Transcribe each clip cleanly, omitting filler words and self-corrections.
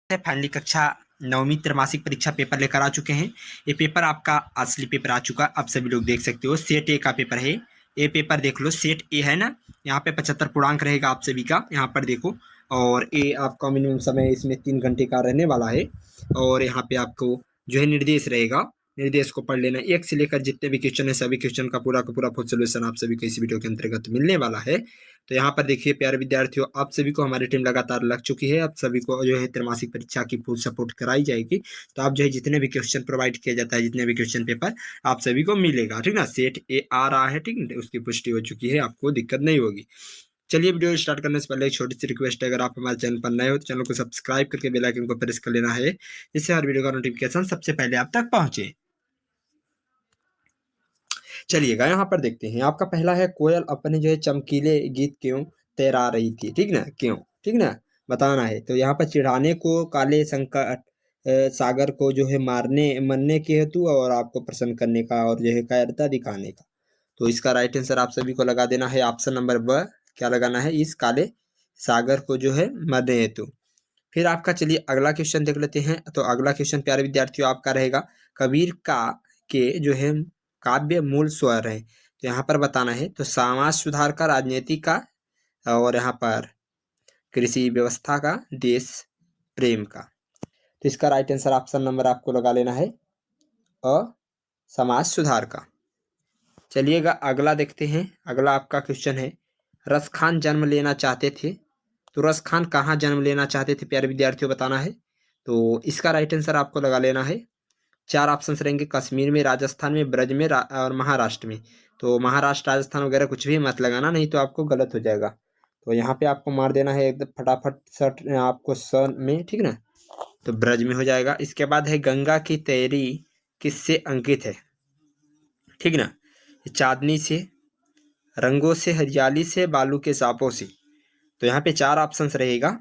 Finally कक्षा 9वीं त्रैमासिक परीक्षा पेपर लेकर आ चुके हैं। ये पेपर आपका असली पेपर आ चुका, आप सभी लोग देख सकते हो। सेट ए का पेपर है ये पेपर, देख लो सेट ए है ना। यहाँ पे 75 पूर्णांक रहेगा आप सभी का, यहाँ पर देखो। और ये आपका मिनिमम समय इसमें 3 घंटे का रहने वाला है। और यहाँ पे आपको जो है निर्देश रहेगा, निर्देश को पढ़ लेना। एक से लेकर जितने भी क्वेश्चन है सभी क्वेश्चन का पूरा फुल सोल्यूशन आप सभी को इस वीडियो के अंतर्गत मिलने वाला है। तो यहाँ पर देखिए प्यारे विद्यार्थियों, आप सभी को हमारी टीम लगातार लग चुकी है। आप सभी को जो है त्रैमासिक परीक्षा की फुल सपोर्ट कराई जाएगी। तो आप जो है जितने भी क्वेश्चन प्रोवाइड किया जाता है, जितने भी क्वेश्चन पेपर आप सभी को मिलेगा, ठीक ना। सेट ए आ रहा है, ठीक है, उसकी पुष्टि हो चुकी है, आपको दिक्कत नहीं होगी। चलिए वीडियो स्टार्ट करने से पहले एक छोटी सी रिक्वेस्ट है, अगर आप हमारे चैनल पर नए हो तो चैनल को सब्सक्राइब करके बेल आइकन को प्रेस कर लेना है, जिससे हर वीडियो का नोटिफिकेशन सबसे पहले आप तक पहुंचे। चलिएगा यहाँ पर देखते हैं। आपका पहला है, कोयल अपने जो है चमकीले गीत क्यों तैरा रही थी, ठीक ना, क्यों, ठीक ना, बताना है। तो यहाँ पर चिढ़ाने को, काले संकट सागर को जो है मरने के हेतु, और आपको प्रसन्न करने का, और जो है कायरता दिखाने का। तो इसका राइट आंसर आप सभी को लगा देना है ऑप्शन नंबर ब। क्या लगाना है, इस काले सागर को जो है मरने हेतु। फिर आपका चलिए अगला क्वेश्चन देख लेते हैं। तो अगला क्वेश्चन प्यारे विद्यार्थियों आपका रहेगा, कबीर का के जो है काव्य मूल स्वर है। तो यहाँ पर बताना है, तो समाज सुधार का, राजनीति का, और यहाँ पर कृषि व्यवस्था का, देश प्रेम का। तो इसका राइट आंसर ऑप्शन नंबर आपको लगा लेना है अ, समाज सुधार का। चलिएगा अगला देखते हैं। अगला आपका क्वेश्चन है, रस खान जन्म लेना चाहते थे। तो रस खान कहाँ जन्म लेना चाहते थे प्यारे विद्यार्थियों, बताना है। तो इसका राइट आंसर आपको लगा लेना है, 4 ऑप्शंस रहेंगे, कश्मीर में, राजस्थान में, ब्रज में, और महाराष्ट्र में। तो महाराष्ट्र राजस्थान वगैरह कुछ भी मत लगाना, नहीं तो आपको गलत हो जाएगा। तो यहाँ पे आपको मार देना है एकदम फटाफट शर्ट आपको सन में, ठीक ना। तो ब्रज में हो जाएगा। इसके बाद है, गंगा की तैरी किससे अंकित है, ठीक ना। चांदनी से, रंगों से, हरियाली से, बालू के सांपों से। तो यहाँ पे 4 ऑप्शंस रहेगा,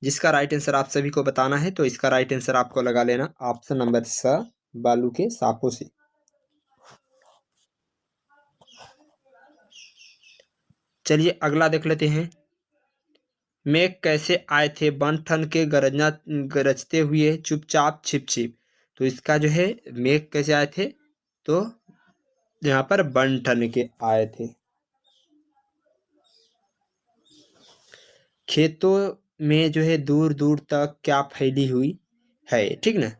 जिसका राइट आंसर आप सभी को बताना है। तो इसका राइट आंसर आपको लगा लेना ऑप्शन नंबर स, बालू के सांपों से। चलिए अगला देख लेते हैं, मेघ कैसे आए थे बन ठन के गरजते हुए चुपचाप छिप छिप। तो इसका जो है मेघ कैसे आए थे, तो यहाँ पर बन ठन के आए थे। खेतों में जो है दूर दूर तक क्या फैली हुई है, ठीक ना।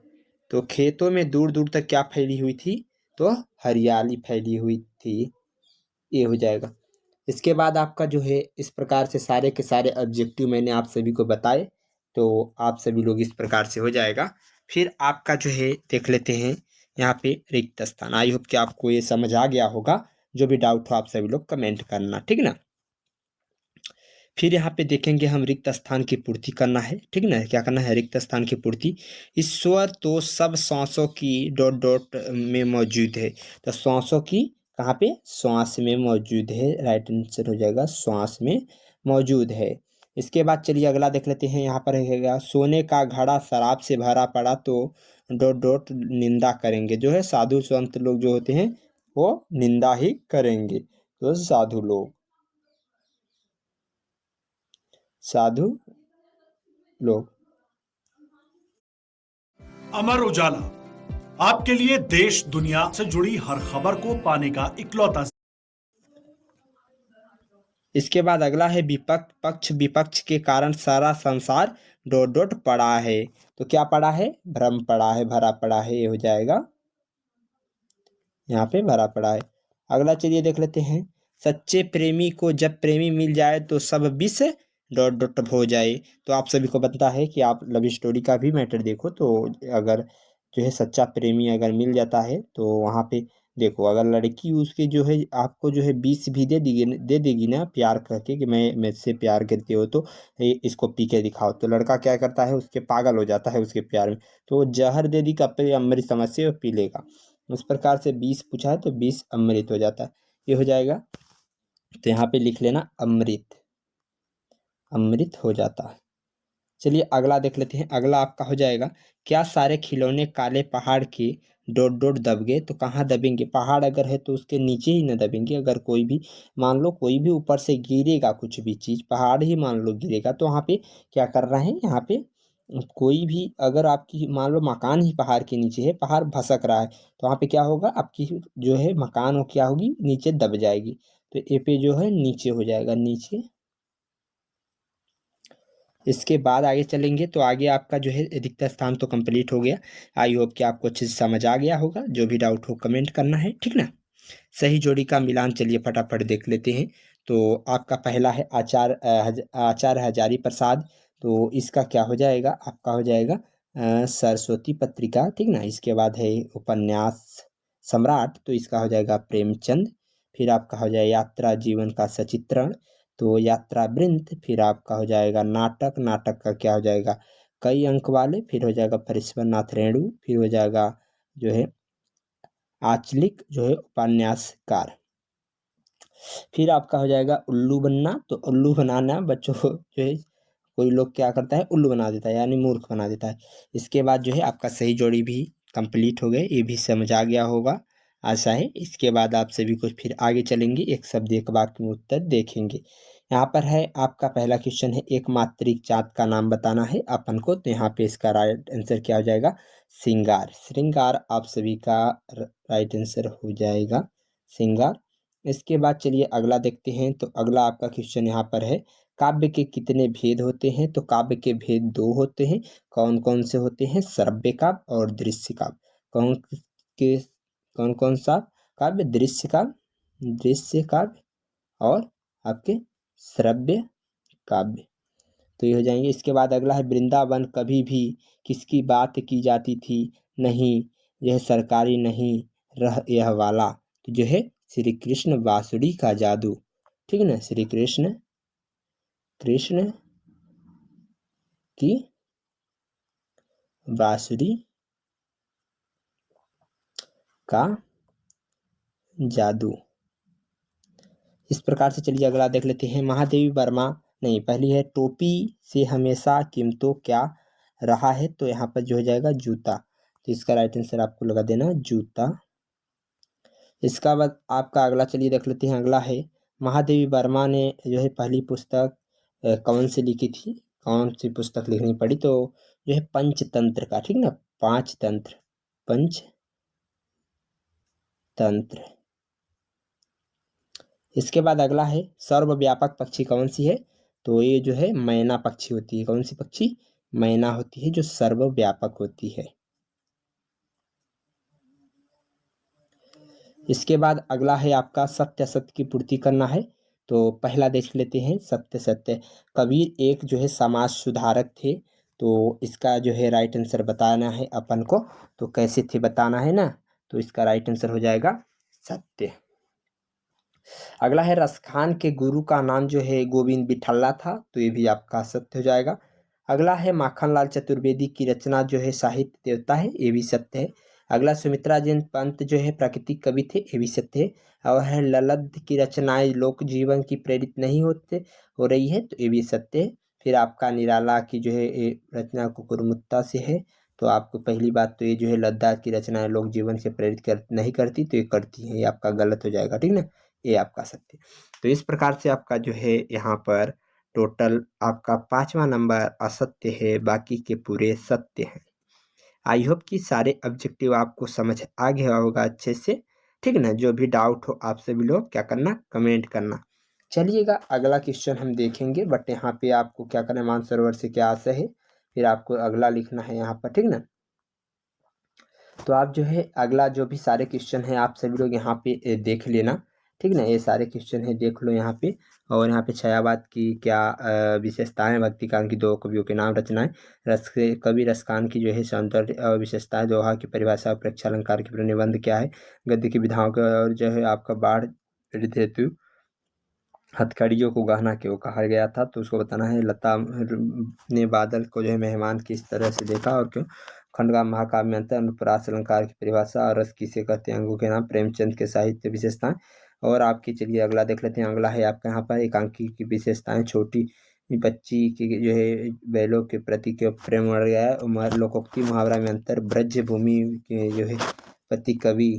तो खेतों में दूर दूर तक क्या फैली हुई थी, तो हरियाली फैली हुई थी, ये हो जाएगा। इसके बाद आपका जो है इस प्रकार से सारे के सारे ऑब्जेक्टिव मैंने आप सभी को बताए, तो आप सभी लोग इस प्रकार से हो जाएगा। फिर आपका जो है देख लेते हैं यहाँ पे रिक्त स्थान। आई होप कि आपको ये समझ आ गया होगा। जो भी डाउट हो आप सभी लोग कमेंट करना, ठीक ना। फिर यहाँ पे देखेंगे हम, रिक्त स्थान की पूर्ति करना है, ठीक ना। क्या करना है, रिक्त स्थान की पूर्ति। ईश्वर तो सब सांसों की डॉट डॉट में मौजूद है। तो सांसों की कहाँ पे, श्वास में मौजूद है, राइट आंसर हो जाएगा श्वास में मौजूद है। इसके बाद चलिए अगला देख लेते हैं। यहाँ पर रहेगा, सोने का घड़ा शराब से भरा पड़ा तो डॉट डॉट निंदा करेंगे। जो है साधु संत लोग जो होते हैं वो निंदा ही करेंगे। तो साधु लोग, साधु लोग। अमर उजाला, आपके लिए देश दुनिया से जुड़ी हर खबर को पाने का इकलौता। इसके बाद अगला है, विपक्ष के कारण सारा संसार डॉट डॉट पड़ा है। तो क्या पड़ा है, भ्रम पड़ा है, भरा पड़ा है, ये हो जाएगा, यहाँ पे भरा पड़ा है। अगला चलिए देख लेते हैं, सच्चे प्रेमी को जब प्रेमी मिल जाए तो सब विष डॉट डॉट हो जाए। तो आप सभी को पता है कि आप लव स्टोरी का भी मैटर देखो, तो अगर जो है सच्चा प्रेमी अगर मिल जाता है तो वहाँ पे देखो, अगर लड़की उसके जो है आपको जो है 20 भी दे देगी ना प्यार करके, कि मैं मुझसे प्यार करती हो तो इसको पी के दिखाओ, तो लड़का क्या करता है, उसके पागल हो जाता है उसके प्यार में। तो वो जहर दे दी कपड़े अमृत समझ से वो पी लेगा। उस प्रकार से 20 पूछा है तो 20 अमृत हो जाता है, ये हो जाएगा। तो यहाँ पे लिख लेना अमृत, अमृत हो जाता है। चलिए अगला देख लेते हैं। अगला आपका हो जाएगा, क्या सारे खिलौने काले पहाड़ के डॉट डॉट दब गए। तो कहाँ दबेंगे, पहाड़ अगर है तो उसके नीचे ही न दबेंगे। अगर कोई भी मान लो कोई भी ऊपर से गिरेगा, कुछ भी चीज़ पहाड़ ही मान लो गिरेगा, तो वहाँ पे क्या कर रहे हैं, यहाँ पे कोई भी अगर आपकी मान लो मकान ही पहाड़ के नीचे है, पहाड़ भसक रहा है, तो वहाँ पे क्या होगा, आपकी जो है मकान वो क्या होगी, नीचे दब जाएगी। तो ए पे जो है नीचे हो जाएगा, नीचे। इसके बाद आगे चलेंगे तो आगे आपका जो है रिक्त स्थान तो कंप्लीट हो गया। आई होप कि आपको अच्छे से समझ आ गया होगा। जो भी डाउट हो कमेंट करना है, ठीक ना। सही जोड़ी का मिलान चलिए फटाफट देख लेते हैं। तो आपका पहला है आचार्य हजारी प्रसाद। तो इसका क्या हो जाएगा, आपका हो जाएगा सरस्वती पत्रिका, ठीक ना। इसके बाद है उपन्यास सम्राट, तो इसका हो जाएगा प्रेमचंद। फिर आपका हो जाएगा यात्रा जीवन का सचित्रण, तो यात्रा वृंत। फिर आपका हो जाएगा नाटक, नाटक का क्या हो जाएगा कई अंक वाले। फिर हो जाएगा फरीश्वरनाथ रेणु। फिर हो जाएगा जो है आंचलिक जो है उपन्यासकार। फिर आपका हो जाएगा उल्लू बनना। तो उल्लू बनाना बच्चों को जो है कोई लोग क्या करता है, उल्लू बना देता है, यानी मूर्ख बना देता है। इसके बाद जो है आपका सही जोड़ी भी कंप्लीट हो गए, ये भी समझ आ गया होगा आशा है। इसके बाद आप सभी कुछ फिर आगे चलेंगे, एक शब्द एक वाक्य में उत्तर देखेंगे। यहाँ पर है आपका पहला क्वेश्चन है, एक मात्रिक जात का नाम बताना है अपन को। तो यहाँ पे इसका राइट आंसर क्या हो जाएगा, श्रृंगार। श्रृंगार आप सभी का राइट आंसर हो जाएगा, श्रृंगार। इसके बाद चलिए अगला देखते हैं। तो अगला आपका क्वेश्चन यहाँ पर है, काव्य के कितने भेद होते हैं। तो काव्य के भेद दो होते हैं। कौन कौन से होते हैं, श्रव्य काव्य और दृश्य काव्य। कौन के कौन कौन सा काव्य, दृश्य काव्य, दृश्य काव्य और आपके श्रव्य काव्य। तो ये हो जाएंगे। इसके बाद अगला है, वृंदावन कभी भी किसकी बात की जाती थी, नहीं यह सरकारी नहीं रह यह वाला। तो जो है श्री कृष्ण बांसुरी का जादू, ठीक है ना। श्री कृष्ण कृष्ण की बांसुरी का जादू। इस प्रकार से चलिए अगला देख लेते हैं, महादेवी वर्मा। नहीं, पहली है, टोपी से हमेशा कीमतों क्या रहा है। तो यहाँ पर जो हो जाएगा जूता। तो इसका राइट आंसर आपको लगा देना जूता। इसका बाद आपका अगला चलिए देख लेते हैं। अगला है, महादेवी वर्मा ने जो है पहली पुस्तक कौन सी लिखी थी, कौन सी पुस्तक लिखनी पड़ी। तो जो है पंचतंत्र का, ठीक ना, पांच तंत्र, पंचतंत्र। इसके बाद अगला है, सर्वव्यापक पक्षी कौन सी है। तो ये जो है मैना पक्षी होती है। कौन सी पक्षी, मैना होती है जो सर्वव्यापक होती है। इसके बाद अगला है आपका, सत्य असत्य की पूर्ति करना है। तो पहला देख लेते हैं, सत्य सत्य। कबीर एक जो है समाज सुधारक थे। तो इसका जो है राइट आंसर बताना है अपन को। तो कैसे थे बताना है ना। तो इसका राइट आंसर हो जाएगा सत्य। अगला है, रसखान के गुरु का नाम जो है गोविंद बिठल्ला था। तो ये भी आपका सत्य हो जाएगा। अगला है, माखनलाल चतुर्वेदी की रचना जो है साहित्य देवता है। ये भी सत्य है। अगला, सुमित्रा जैन पंत जो है प्राकृतिक कवि थे। ये भी सत्य है। और है, ललद की रचनाएं लोक जीवन की प्रेरित नहीं होते हो रही है। तो ये भी सत्य है। फिर आपका, निराला की जो है ये रचना कुकुरमुत्ता से है। तो आपको पहली बात तो ये जो है लद्दाख की रचनाएं लोक जीवन से प्रेरित नहीं करती, तो ये करती है, ये आपका गलत हो जाएगा, ठीक ना। ये आपका सत्य। तो इस प्रकार से आपका जो है यहाँ पर टोटल आपका 5वां नंबर असत्य है, बाकी के पूरे सत्य हैं। आई होप कि सारे ऑब्जेक्टिव आपको समझ आ गया होगा अच्छे से, ठीक है ना। जो भी डाउट हो आप सभी लोग क्या करना, कमेंट करना। चलिएगा अगला क्वेश्चन हम देखेंगे, बट यहाँ पे आपको क्या करना है, मानसरोवर से क्या आशय है, फिर आपको अगला लिखना है यहाँ पर, ठीक ना। तो आप जो है अगला जो भी सारे क्वेश्चन हैं आप सभी लोग यहाँ पे देख लेना, ठीक ना। ये सारे क्वेश्चन है देख लो यहाँ पे। और यहाँ पे छायावाद की क्या विशेषताएं, भक्तिकान की दो कवियों के नाम, रचनाएं, रस कवि रसकान की जो है सौंदर्य विशेषताएं, दोहा की परिभाषा, प्रेक्षा अलंकार की निबंध क्या है, गद्य की विधाओं का, और जो है आपका बाढ़ हेतु हथकड़ियों को गहना क्यों कहा गया था। तो उसको बताना है, लता ने बादल को जो है मेहमान किस तरह से देखा और क्यों, खंडवा महाकाव्य में अंतर, अनुप्रास अलंकार की परिभाषा, और रस किसे कहते हैं, अंगों के नाम, प्रेमचंद के साहित्य विशेषताएं। और आपकी चलिए अगला देख लेते हैं। अगला है आपका यहाँ पर एकांकी की विशेषताएं, छोटी बच्ची की जो है बैलों के प्रति क्यों प्रेम बढ़ गया है, लोकोक्ति मुहावरा में अंतर, ब्रज भूमि के जो है पति कवि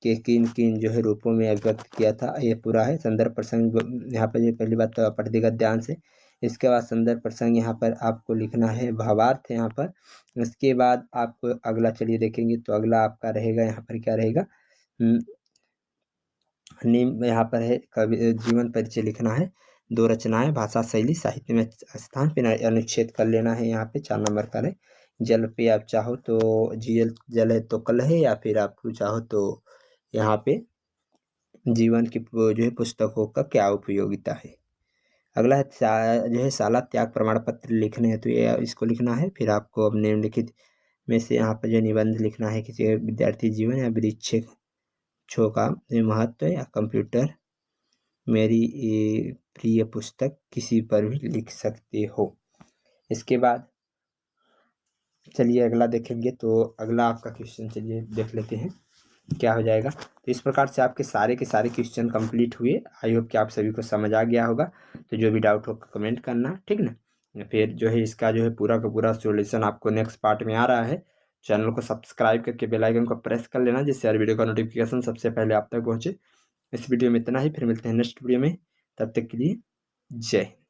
के किन किन जो है रूपों में अभिव्यक्त किया था। ये पूरा है। संदर्भ प्रसंग यहाँ पर जो पहली बात तो पढ़ देगा ध्यान से। इसके बाद संदर्भ प्रसंग यहाँ पर आपको लिखना है भावार्थ यहाँ पर। इसके बाद आपको अगला चलिए देखेंगे, तो अगला आपका रहेगा यहाँ पर क्या रहेगा, निम्न यहाँ पर है कवि जीवन परिचय लिखना है, 2 रचनाएं, भाषा शैली, साहित्य में स्थान, फिर अनुच्छेद कर लेना है यहाँ पे 4 नंबर का है। जल पे आप चाहो तो जल है तो कल है, या फिर आप चाहो तो यहाँ पे जीवन की जो है पुस्तकों का क्या उपयोगिता है। अगला है जो है शाला त्याग प्रमाण पत्र लिखने हैं, तो ये इसको लिखना है। फिर आपको अब निम्नलिखित में से यहाँ पर जो निबंध लिखना है किसी विद्यार्थी जीवन या वृक्षों का महत्व, या कंप्यूटर मेरी प्रिय पुस्तक, किसी पर भी लिख सकते हो। इसके बाद चलिए अगला देखेंगे, तो अगला आपका क्वेश्चन चलिए देख लेते हैं क्या हो जाएगा। तो इस प्रकार से आपके सारे के सारे क्वेश्चन कंप्लीट हुए। आई होप कि आप सभी को समझ आ गया होगा। तो जो भी डाउट हो कमेंट करना, ठीक ना। फिर जो है इसका जो है पूरा का पूरा सॉल्यूशन आपको नेक्स्ट पार्ट में आ रहा है। चैनल को सब्सक्राइब करके बेल आइकन को प्रेस कर लेना, जिससे हर वीडियो का नोटिफिकेशन सबसे पहले आप तक पहुँचे। इस वीडियो में इतना ही, फिर मिलते हैं नेक्स्ट वीडियो में। तब तक के लिए जय हिंद।